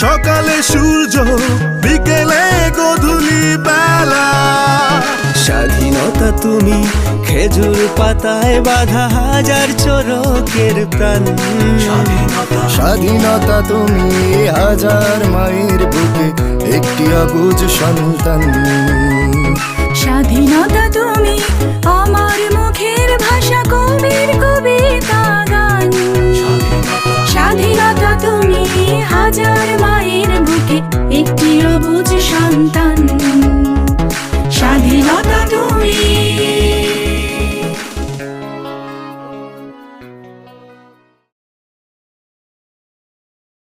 সকালে সূর্য, বিকেলে গধূলি বেলা। স্বাধীনতা তুমি খেজুর পাতায় বাঁধা হাজার চোরকের প্রাণ। স্বাধীনতা তুমি হাজার মায়ের বুকে একটি অবুঝ সন্তান। স্বাধীনতা তুমি আমার মুখের ভাষা, কবির কবিতা গান। স্বাধীনতা তুমি হাজার